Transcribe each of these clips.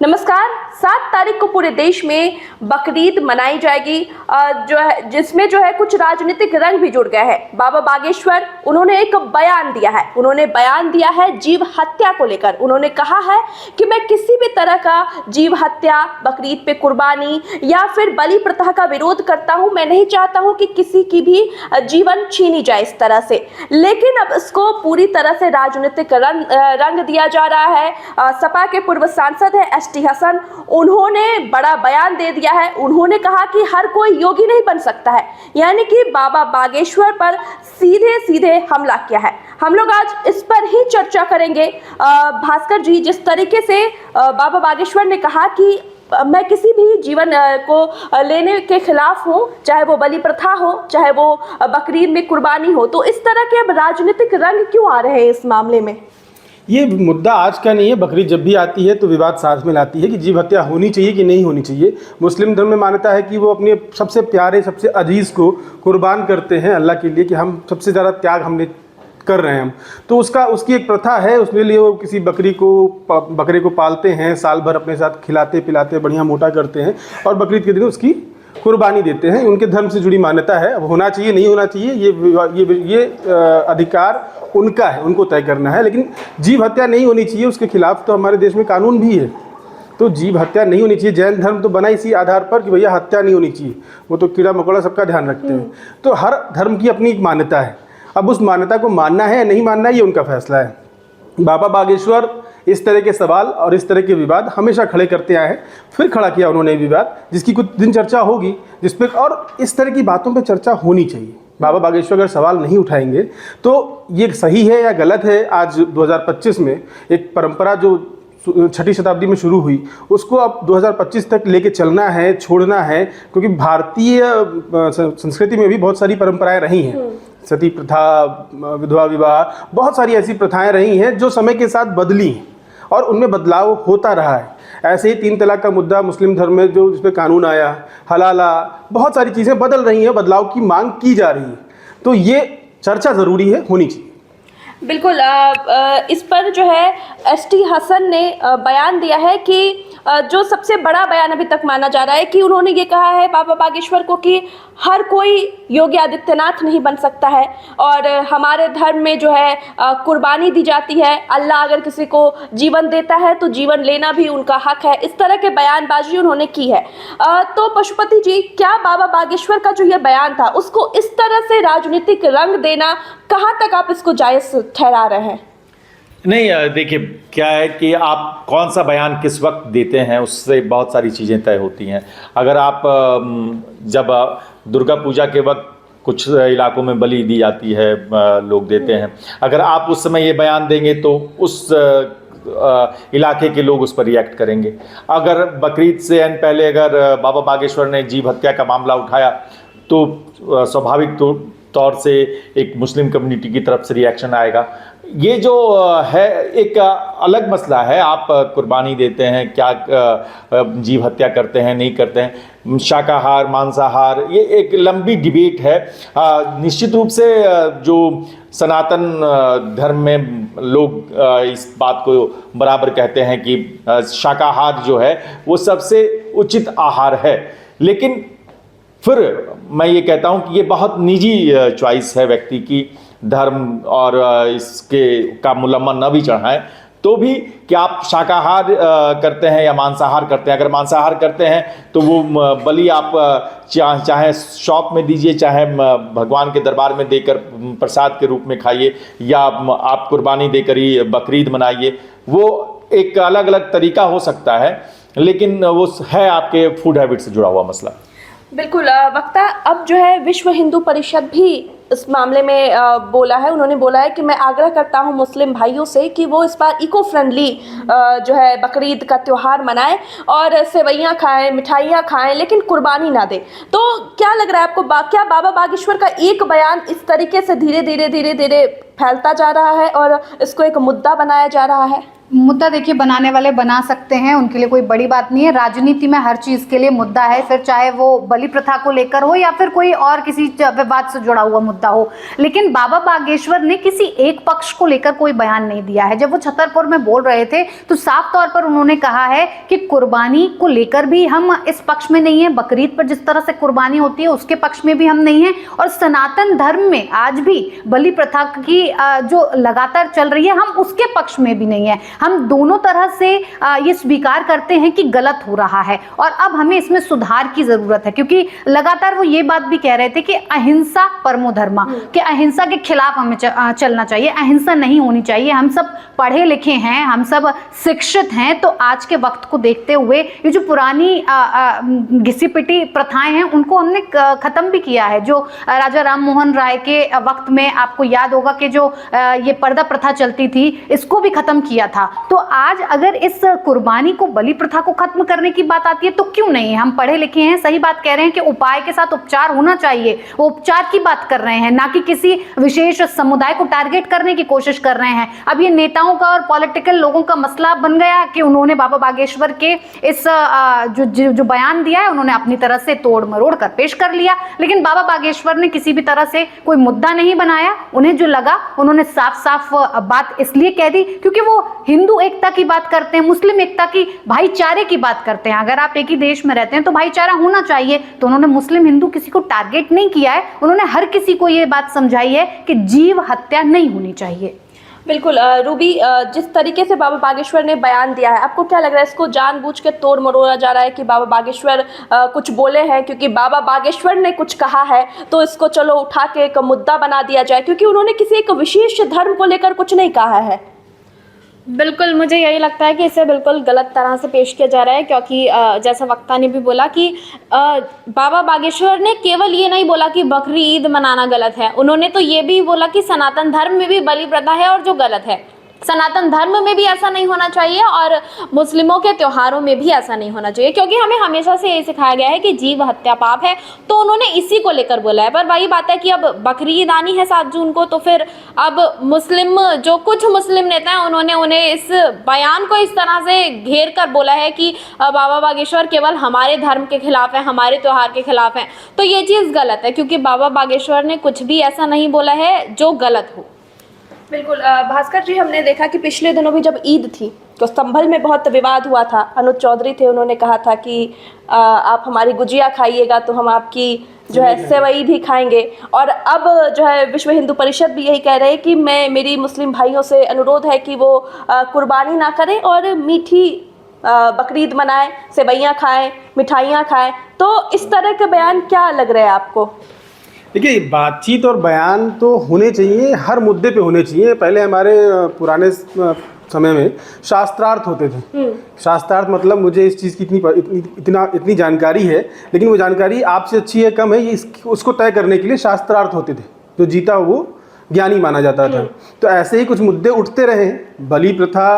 नमस्कार। 7 तारीख को पूरे देश में बकरीद मनाई जाएगी, जो है जिसमें जो है कुछ राजनीतिक रंग भी जुड़ गए हैं। बाबा बागेश्वर उन्होंने एक बयान दिया है। उन्होंने बयान दिया है जीव हत्या को लेकर। उन्होंने कहा है कि मैं किसी भी तरह का जीव हत्या, बकरीद पे कुर्बानी या फिर बलि प्रथा का विरोध करता हूं। मैं नहीं चाहता हूं कि किसी की भी जीवन छीनी जाए इस तरह से, लेकिन अब इसको पूरी तरह से राजनीतिक रंग दिया जा रहा है। सपा के पूर्व सांसद है एसटी हसन, उन्होंने बड़ा बयान दे दिया है। उन्होंने कहा कि हर कोई योगी नहीं बन सकता है, यानी कि बाबा बागेश्वर पर सीधे सीधे हमला किया है। हम लोग आज इस पर ही चर्चा करेंगे। भास्कर जी, जिस तरीके से बाबा बागेश्वर ने कहा कि मैं किसी भी जीवन को लेने के खिलाफ हूँ, चाहे वो बलि प्रथा हो, चाहे वो बकरीद में कुर्बानी हो, तो इस तरह के अब राजनीतिक रंग क्यों आ रहे हैं इस मामले में? ये मुद्दा आज का नहीं है। बकरीद जब भी आती है तो विवाद साथ में लाती है कि जीव हत्या होनी चाहिए कि नहीं होनी चाहिए। मुस्लिम धर्म में मान्यता है कि वो अपने सबसे प्यारे, सबसे अजीज़ को कुर्बान करते हैं अल्लाह के लिए, कि हम सबसे ज़्यादा त्याग हमने कर रहे हैं हम। तो उसकी एक प्रथा है, उसके लिए वो किसी बकरे को पालते हैं, साल भर अपने साथ खिलाते पिलाते बढ़िया मोटा करते हैं और बकरीद के दिन उसकी कुर्बानी देते हैं। उनके धर्म से जुड़ी मान्यता है। अब होना चाहिए नहीं होना चाहिए ये अधिकार उनका है, उनको तय करना है। लेकिन जीव हत्या नहीं होनी चाहिए, उसके खिलाफ तो हमारे देश में कानून भी है। तो जीव हत्या नहीं होनी चाहिए। जैन धर्म तो बना इसी आधार पर कि भैया हत्या नहीं होनी चाहिए, वो तो कीड़ा मकोड़ा सबका ध्यान रखते हैं। तो हर धर्म की अपनी एक मान्यता है। अब उस मान्यता को मानना है या नहीं मानना है, ये उनका फैसला है। बाबा बागेश्वर इस तरह के सवाल और इस तरह के विवाद हमेशा खड़े करते आए हैं। फिर खड़ा किया उन्होंने विवाद, जिसकी कुछ दिन चर्चा होगी, जिस पर और इस तरह की बातों पर चर्चा होनी चाहिए। बाबा बागेश्वर अगर सवाल नहीं उठाएंगे तो ये सही है या गलत है। आज 2025 में एक परंपरा जो 6वीं शताब्दी में शुरू हुई, उसको अब 2025 तक लेके चलना है, छोड़ना है, क्योंकि भारतीय संस्कृति में भी बहुत सारी परंपराएं रही हैं। सती प्रथा, विधवा विवाह, बहुत सारी ऐसी प्रथाएं रही हैं जो समय के साथ बदली हैं और उनमें बदलाव होता रहा है। ऐसे ही 3 तलाक का मुद्दा मुस्लिम धर्म में जो इस पर कानून आया, हलाला, बहुत सारी चीज़ें बदल रही हैं, बदलाव की मांग की जा रही है। तो ये चर्चा ज़रूरी है, होनी चाहिए। बिल्कुल। इस पर जो है एसटी हसन ने बयान दिया है कि जो सबसे बड़ा बयान अभी तक माना जा रहा है कि उन्होंने ये कहा है बाबा बागेश्वर को कि हर कोई योगी आदित्यनाथ नहीं बन सकता है और हमारे धर्म में जो है कुर्बानी दी जाती है। अल्लाह अगर किसी को जीवन देता है तो जीवन लेना भी उनका हक है। इस तरह के बयानबाजी उन्होंने की है। तो पशुपति जी, क्या बाबा बागेश्वर का जो ये बयान था उसको इस तरह से राजनीतिक रंग देना, कहाँ तक आप इसको जायज़ ठहरा रहे हैं? नहीं, देखिए क्या है कि आप कौन सा बयान किस वक्त देते हैं उससे बहुत सारी चीज़ें तय होती हैं। अगर आप जब दुर्गा पूजा के वक्त कुछ इलाकों में बलि दी जाती है, लोग देते हैं, अगर आप उस समय ये बयान देंगे तो उस इलाके के लोग उस पर रिएक्ट करेंगे। अगर बकरीद से पहले अगर बाबा बागेश्वर ने जीव हत्या का मामला उठाया तो स्वाभाविक तौर से एक मुस्लिम कम्युनिटी की तरफ से रिएक्शन आएगा। ये जो है एक अलग मसला है। आप कुर्बानी देते हैं, क्या जीव हत्या करते हैं, नहीं करते हैं, शाकाहार मांसाहार, ये एक लंबी डिबेट है। निश्चित रूप से जो सनातन धर्म में लोग इस बात को बराबर कहते हैं कि शाकाहार जो है वो सबसे उचित आहार है। लेकिन फिर मैं ये कहता हूँ कि ये बहुत निजी चॉइस है व्यक्ति की। धर्म और इसके का मुलम्मा न भी चढ़ाएं तो भी कि आप शाकाहार करते हैं या मांसाहार करते हैं। अगर मांसाहार करते हैं तो वो बलि आप चाहे शॉप में दीजिए, चाहे भगवान के दरबार में देकर प्रसाद के रूप में खाइए, या आप कुर्बानी देकर ही बकरीद मनाइए। वो एक अलग अलग तरीका हो सकता है, लेकिन वो है आपके फूड हैबिट से जुड़ा हुआ मसला। बिल्कुल। वक्ता, अब जो है विश्व हिंदू परिषद भी इस मामले में बोला है। उन्होंने बोला है कि मैं आग्रह करता हूं मुस्लिम भाइयों से कि वो इस बार इको फ्रेंडली जो है बकरीद का त्यौहार मनाएं और सेवैयां खाएं, मिठाइयां खाएं, लेकिन कुर्बानी ना दें। तो क्या लग रहा है आपको, क्या बाबा बागेश्वर का एक बयान इस तरीके से धीरे धीरे फैलता जा रहा है और इसको एक मुद्दा बनाया जा रहा है? मुद्दा देखिए बनाने वाले बना सकते हैं, उनके लिए कोई बड़ी बात नहीं है। राजनीति में हर चीज़ के लिए मुद्दा है, फिर चाहे वो बलि प्रथा को लेकर हो या फिर कोई और किसी विवाद से जुड़ा हुआ मुद्दा हो। लेकिन बाबा बागेश्वर ने किसी एक पक्ष को लेकर कोई बयान नहीं दिया है। जब वो छतरपुर में बोल रहे थे तो साफ तौर पर उन्होंने कहा है कि कुर्बानी को लेकर भी हम इस पक्ष में नहीं है, बकरीद पर जिस तरह से कुर्बानी होती है उसके पक्ष में भी हम नहीं है, और सनातन धर्म में आज भी बलि प्रथा की जो लगातार चल रही है हम उसके पक्ष में भी नहीं है। हम दोनों तरह से ये स्वीकार करते हैं कि गलत हो रहा है और अब हमें इसमें सुधार की जरूरत है, क्योंकि लगातार वो ये बात भी कह रहे थे कि अहिंसा परमो धर्मा, कि अहिंसा के खिलाफ हमें चलना चाहिए, अहिंसा नहीं होनी चाहिए। हम सब पढ़े लिखे हैं, हम सब शिक्षित हैं, तो आज के वक्त को देखते हुए ये जो पुरानी घिसी पिटी प्रथाएं हैं उनको हमने खत्म भी किया है। जो राजा राम मोहन राय के वक्त में आपको याद होगा कि जो ये पर्दा प्रथा चलती थी इसको भी खत्म किया था। तो आज अगर इस कुर्बानी को, बलि प्रथा को खत्म करने की बात आती है तो क्यों नहीं? हम पढ़े लिखे हैं, सही बात कह रहे हैं कि उपाय के साथ उपचार होना चाहिए, वो उपचार की बात कर रहे हैं, ना कि किसी विशेष समुदाय को टारगेट करने की कोशिश कर रहे हैं। अब ये नेताओं का और पॉलिटिकल लोगों का मसला बन गया कि उन्होंने बाबा बागेश्वर के इस जो बयान दिया है उन्होंने अपनी तरह से तोड़ मरोड़ कर पेश कर लिया, लेकिन बाबा बागेश्वर ने किसी भी तरह से कोई मुद्दा नहीं बनाया। उन्हें जो लगा उन्होंने साफ साफ बात इसलिए कह दी क्योंकि वो हिंदू एकता की बात करते हैं, मुस्लिम एकता की, भाईचारे की बात करते हैं। अगर आप एक ही देश में रहते हैं तो भाईचारा होना चाहिए। तो उन्होंने मुस्लिम हिंदू किसी को टारगेट नहीं किया है, उन्होंने हर किसी को ये बात समझाई है कि जीव हत्या नहीं होनी चाहिए। बिल्कुल रूबी, जिस तरीके से बाबा बागेश्वर ने बयान दिया है, आपको क्या लग रहा है इसको जानबूझ के तोड़ मरोड़ा जा रहा है कि बाबा बागेश्वर कुछ बोले हैं क्योंकि बाबा बागेश्वर ने कुछ कहा है तो इसको चलो उठा के एक मुद्दा बना दिया जाए, क्योंकि उन्होंने किसी एक विशेष धर्म को लेकर कुछ नहीं कहा है? बिल्कुल, मुझे यही लगता है कि इसे बिल्कुल गलत तरह से पेश किया जा रहा है, क्योंकि जैसा वक्ता ने भी बोला कि बाबा बागेश्वर ने केवल ये नहीं बोला कि बकरी ईद मनाना गलत है, उन्होंने तो ये भी बोला कि सनातन धर्म में भी बलि प्रथा है और जो गलत है। सनातन धर्म में भी ऐसा नहीं होना चाहिए और मुस्लिमों के त्योहारों में भी ऐसा नहीं होना चाहिए, क्योंकि हमें हमेशा से ये सिखाया गया है कि जीव हत्या पाप है। तो उन्होंने इसी को लेकर बोला है। पर वही बात है कि अब बकरी ईद आनी है 7 जून को, तो फिर अब मुस्लिम जो कुछ मुस्लिम नेता हैं उन्होंने उन्हें इस बयान को इस तरह से घेर कर बोला है कि बाबा बागेश्वर केवल हमारे धर्म के खिलाफ है, हमारे त्यौहार के खिलाफ है। तो ये चीज़ गलत है, क्योंकि बाबा बागेश्वर ने कुछ भी ऐसा नहीं बोला है जो गलत हो। बिल्कुल भास्कर जी, हमने देखा कि पिछले दिनों भी जब ईद थी तो संभल में बहुत विवाद हुआ था। अनुज चौधरी थे, उन्होंने कहा था कि आप हमारी गुजिया खाइएगा तो हम आपकी जो है सेवई भी खाएंगे। और अब जो है विश्व हिंदू परिषद भी यही कह रहे हैं कि मेरी मुस्लिम भाइयों से अनुरोध है कि वो कुर्बानी ना करें और मीठी बकरीद मनाएं, सेवैयाँ खाएं, मिठाइयाँ खाएं। तो इस तरह के बयान क्या लग रहे हैं आपको? देखिए, बातचीत और बयान तो होने चाहिए, हर मुद्दे पे होने चाहिए। पहले हमारे पुराने समय में शास्त्रार्थ होते थे। शास्त्रार्थ मतलब मुझे इस चीज़ की इतनी जानकारी है, लेकिन वो जानकारी आपसे अच्छी है कम है, ये उसको तय करने के लिए शास्त्रार्थ होते थे। जो जीता वो ज्ञानी माना जाता था। तो ऐसे ही कुछ मुद्दे उठते रहे। बलि प्रथा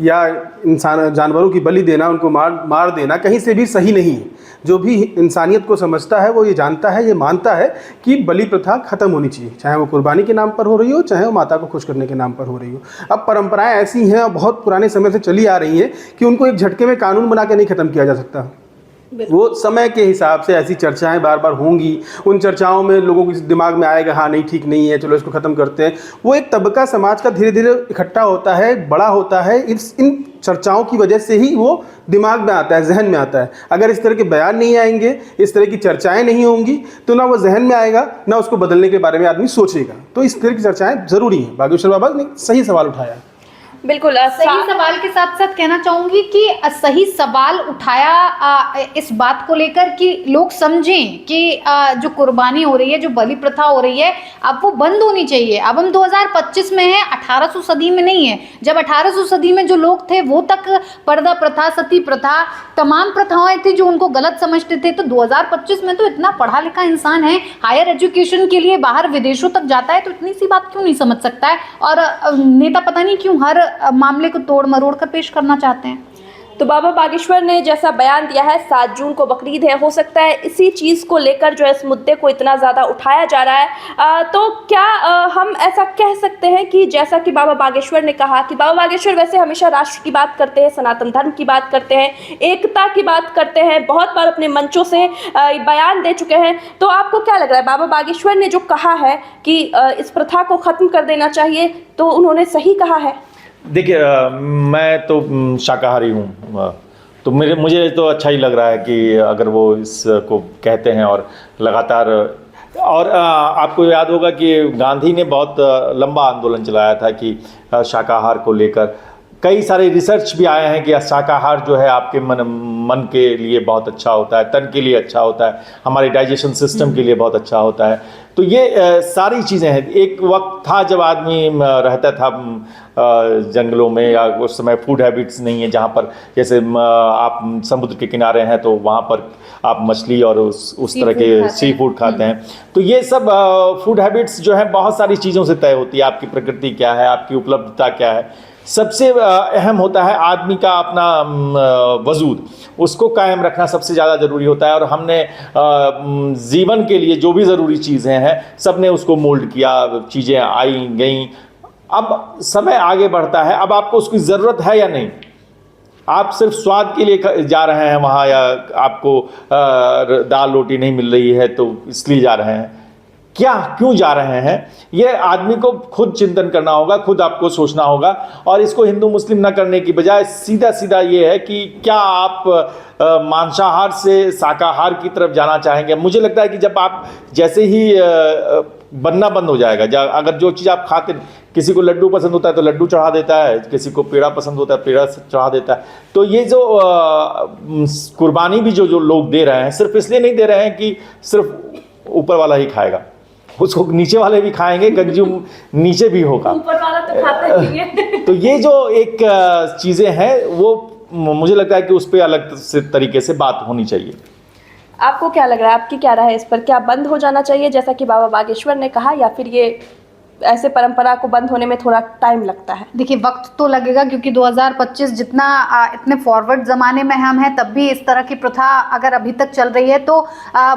या जानवरों की बलि देना, उनको मार देना कहीं से भी सही नहीं है। जो भी इंसानियत को समझता है वो ये जानता है, ये मानता है कि बलि प्रथा खत्म होनी चाहिए, चाहे वो कुर्बानी के नाम पर हो रही हो, चाहे वो माता को खुश करने के नाम पर हो रही हो। अब परंपराएं ऐसी हैं और बहुत पुराने समय से चली आ रही हैं कि उनको एक झटके में कानून बना के नहीं ख़त्म किया जा सकता। वो समय के हिसाब से ऐसी चर्चाएं बार बार होंगी। उन चर्चाओं में लोगों के दिमाग में आएगा हाँ नहीं ठीक नहीं है, चलो इसको ख़त्म करते हैं। वो एक तबका समाज का धीरे धीरे इकट्ठा होता है, बड़ा होता है। इन चर्चाओं की वजह से ही वो दिमाग में आता है, जहन में आता है। अगर इस तरह के बयान नहीं आएंगे, इस तरह की चर्चाएं नहीं होंगी, तो ना वो जहन में आएगा, ना उसको बदलने के बारे में आदमी सोचेगा। तो इस तरह की चर्चाएं ज़रूरी हैं। बागेश्वर बाबा ने सही सवाल उठाया। बिल्कुल सही सवाल के साथ साथ कहना चाहूंगी कि सही सवाल उठाया इस बात को लेकर कि लोग समझें कि जो कुर्बानी हो रही है, जो बलि प्रथा हो रही है, अब वो बंद होनी चाहिए। अब हम 2025 में हैं, 1800 सदी में नहीं है। जब 1800 सदी में जो लोग थे वो तक पर्दा प्रथा, सती प्रथा, तमाम प्रथाएं थी जो उनको गलत समझते थे। तो 2025 में तो इतना पढ़ा लिखा इंसान है, हायर एजुकेशन के लिए बाहर विदेशों तक जाता है, तो इतनी सी बात क्यों नहीं समझ सकता है? और नेता पता नहीं क्यों हर मामले को तोड़ मरोड़ कर पेश करना चाहते हैं। तो बाबा बागेश्वर ने जैसा बयान दिया है 7 जून को बकरीद है, हो सकता है इसी चीज़ को लेकर जो है इस मुद्दे को इतना ज़्यादा उठाया जा रहा है। तो क्या हम ऐसा कह सकते हैं कि जैसा कि बाबा बागेश्वर ने कहा कि बाबा बागेश्वर वैसे हमेशा राष्ट्र की बात करते हैं, सनातन धर्म की बात करते हैं, एकता की बात करते हैं, बहुत बार अपने मंचों से बयान दे चुके हैं। तो आपको क्या लग रहा है बाबा बागेश्वर ने जो कहा है कि इस प्रथा को ख़त्म कर देना चाहिए, तो उन्होंने सही कहा है? देखिए मैं तो शाकाहारी हूँ, तो मुझे तो अच्छा ही लग रहा है कि अगर वो इसको कहते हैं और लगातार। और आपको याद होगा कि गांधी ने बहुत लंबा आंदोलन चलाया था कि शाकाहार को लेकर। कई सारे रिसर्च भी आए हैं कि शाकाहार जो है आपके मन के लिए बहुत अच्छा होता है, तन के लिए अच्छा होता है, हमारे डाइजेशन सिस्टम के लिए बहुत अच्छा होता है। तो ये सारी चीज़ें हैं। एक वक्त था जब आदमी रहता था जंगलों में, या उस समय फूड हैबिट्स नहीं है, जहाँ पर जैसे आप समुद्र के किनारे हैं तो वहाँ पर आप मछली और उस तरह के सी फूड खाते हैं। तो ये सब फूड हैबिट्स जो है बहुत सारी चीज़ों से तय होती है। आपकी प्रकृति क्या है, आपकी उपलब्धता क्या है। सबसे अहम होता है आदमी का अपना वजूद, उसको कायम रखना सबसे ज़्यादा ज़रूरी होता है। और हमने जीवन के लिए जो भी ज़रूरी चीज़ें हैं सब ने उसको मोल्ड किया, चीज़ें आई गई। अब समय आगे बढ़ता है, अब आपको उसकी ज़रूरत है या नहीं। आप सिर्फ स्वाद के लिए जा रहे हैं वहाँ, या आपको दाल रोटी नहीं मिल रही है तो इसलिए जा रहे हैं, क्यों जा रहे हैं, ये आदमी को खुद चिंतन करना होगा, खुद आपको सोचना होगा। और इसको हिंदू मुस्लिम न करने की बजाय सीधा सीधा ये है कि क्या आप मांसाहार से शाकाहार की तरफ जाना चाहेंगे। मुझे लगता है कि जब आप जैसे ही बनना बंद हो जाएगा, अगर जो चीज़ आप खाते, किसी को लड्डू पसंद होता है तो लड्डू चढ़ा देता है, किसी को पेड़ा पसंद होता है पेड़ा चढ़ा देता है। तो ये जो कुर्बानी भी जो लोग दे रहे हैं, सिर्फ इसलिए नहीं दे रहे हैं कि सिर्फ ऊपर वाला ही खाएगा, उसको नीचे वाले भी खाएंगे, कंज्यूम नीचे भी होगा, ऊपर वाला तो खाता ही है। तो ये जो एक चीज़ें हैं वो मुझे लगता है कि उस पर अलग से तरीके से बात होनी चाहिए। आपको क्या लग रहा है, आपकी क्या राय है इस पर? क्या बंद हो जाना चाहिए जैसा कि बाबा बागेश्वर ने कहा, या फिर ये ऐसे परंपरा को बंद होने में थोड़ा टाइम लगता है? देखिए वक्त तो लगेगा, क्योंकि 2025 जितना इतने फॉरवर्ड ज़माने में हम हैं, तब भी इस तरह की प्रथा अगर अभी तक चल रही है तो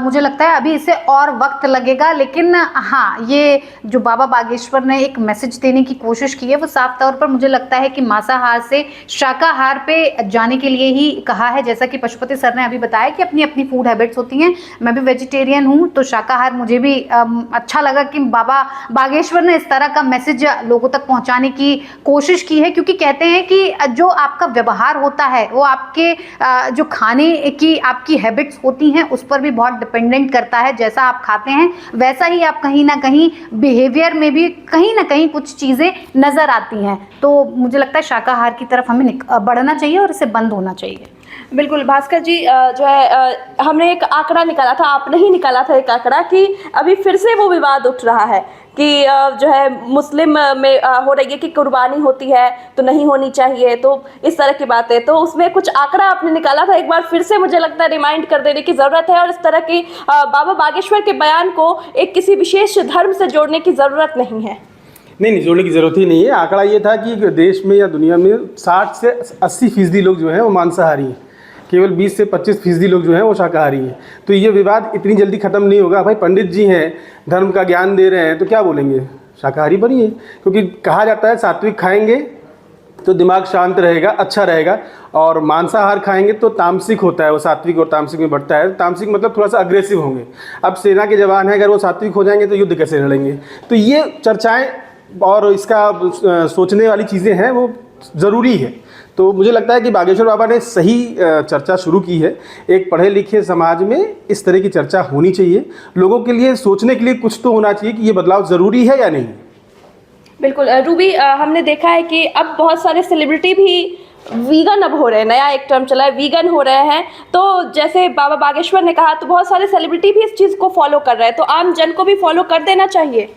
मुझे लगता है अभी इसे और वक्त लगेगा। लेकिन हाँ, ये जो बाबा बागेश्वर ने एक मैसेज देने की कोशिश की है वो साफ तौर पर मुझे लगता है कि मांसाहार से शाकाहार पे जाने के लिए ही कहा है। जैसा कि पशुपति सर ने अभी बताया कि अपनी अपनी फूड हैबिट्स होती हैं। मैं भी वेजिटेरियन हूँ, तो शाकाहार मुझे भी अच्छा लगा कि बाबा बागेश्वर ने इस तरह का मैसेज लोगों तक पहुंचाने की कोशिश की है, क्योंकि कहते हैं कि जो आपका व्यवहार होता है वो आपके जो खाने की आपकी हैबिट्स होती हैं उस पर भी बहुत डिपेंडेंट करता है। जैसा आप खाते हैं वैसा ही आप कहीं ना कहीं बिहेवियर में भी कहीं ना कहीं कुछ चीज़ें नज़र आती हैं। तो मुझे लगता है शाकाहार की तरफ हमें बढ़ना चाहिए और इसे बंद होना चाहिए। बिल्कुल भास्कर जी, जो है हमने एक आंकड़ा निकाला था, आपने ही निकाला था एक आंकड़ा, कि अभी फिर से वो विवाद उठ रहा है कि जो है मुस्लिम में हो रही है कि कुर्बानी होती है तो नहीं होनी चाहिए, तो इस तरह की बातें। तो उसमें कुछ आंकड़ा आपने निकाला था, एक बार फिर से मुझे लगता है रिमाइंड कर देने की ज़रूरत है। और इस तरह की बाबा बागेश्वर के बयान को एक किसी विशेष धर्म से जोड़ने की ज़रूरत नहीं है। नहीं, जोड़ने की ज़रूरत ही नहीं है। आंकड़ा ये था कि देश में या दुनिया में 60 से 80% लोग जो हैं वो मांसाहारी हैं, केवल 20 से 25% लोग जो हैं वो शाकाहारी हैं। तो ये विवाद इतनी जल्दी ख़त्म नहीं होगा। भाई पंडित जी हैं, धर्म का ज्ञान दे रहे हैं, तो क्या बोलेंगे, शाकाहारी बनिए। क्योंकि कहा जाता है सात्विक खाएंगे तो दिमाग शांत रहेगा, अच्छा रहेगा, और मांसाहार खाएंगे तो तामसिक होता है, वो सात्विक और तामसिक में बढ़ता है। तामसिक मतलब थोड़ा सा अग्रेसिव होंगे। अब सेना के जवान हैं, अगर वो सात्विक हो जाएंगे तो युद्ध कैसे लड़ेंगे। तो ये चर्चाएँ और इसका सोचने वाली चीज़ें हैं, वो ज़रूरी है। तो मुझे लगता है कि बागेश्वर बाबा ने सही चर्चा शुरू की है। एक पढ़े लिखे समाज में इस तरह की चर्चा होनी चाहिए। लोगों के लिए सोचने के लिए कुछ तो होना चाहिए कि ये बदलाव ज़रूरी है या नहीं। बिल्कुल रूबी, हमने देखा है कि अब बहुत सारे सेलिब्रिटी भी वीगन अब हो रहे हैं, नया एक टर्म चला है, वीगन हो रहे हैं। तो जैसे बाबा बागेश्वर ने कहा, तो बहुत सारे सेलिब्रिटी भी इस चीज़ को फॉलो कर रहे हैं, तो आम जन को भी फॉलो कर देना चाहिए।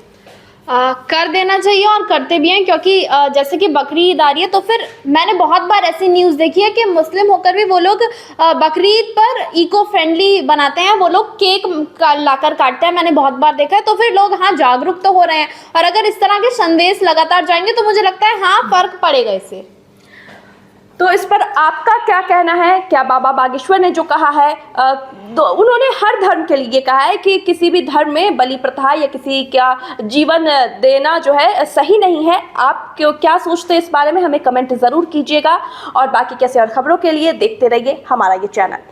कर देना चाहिए और करते भी हैं, क्योंकि जैसे कि बकरी ईद आ रही है, तो फिर मैंने बहुत बार ऐसी न्यूज़ देखी है कि मुस्लिम होकर भी वो लोग बकरी ईद पर इको फ्रेंडली बनाते हैं, वो लोग केक लाकर काटते हैं, मैंने बहुत बार देखा है। तो फिर लोग हाँ जागरूक तो हो रहे हैं, और अगर इस तरह के संदेश लगातार जाएंगे तो मुझे लगता है हाँ फ़र्क पड़ेगा इससे। तो इस पर आपका क्या कहना है? क्या बाबा बागेश्वर ने जो कहा है, तो उन्होंने हर धर्म के लिए कहा है कि किसी भी धर्म में बलि प्रथा या किसी का जीवन देना जो है सही नहीं है। आप क्या सोचते हैं इस बारे में? हमें कमेंट ज़रूर कीजिएगा और बाकी कैसे और खबरों के लिए देखते रहिए हमारा ये चैनल।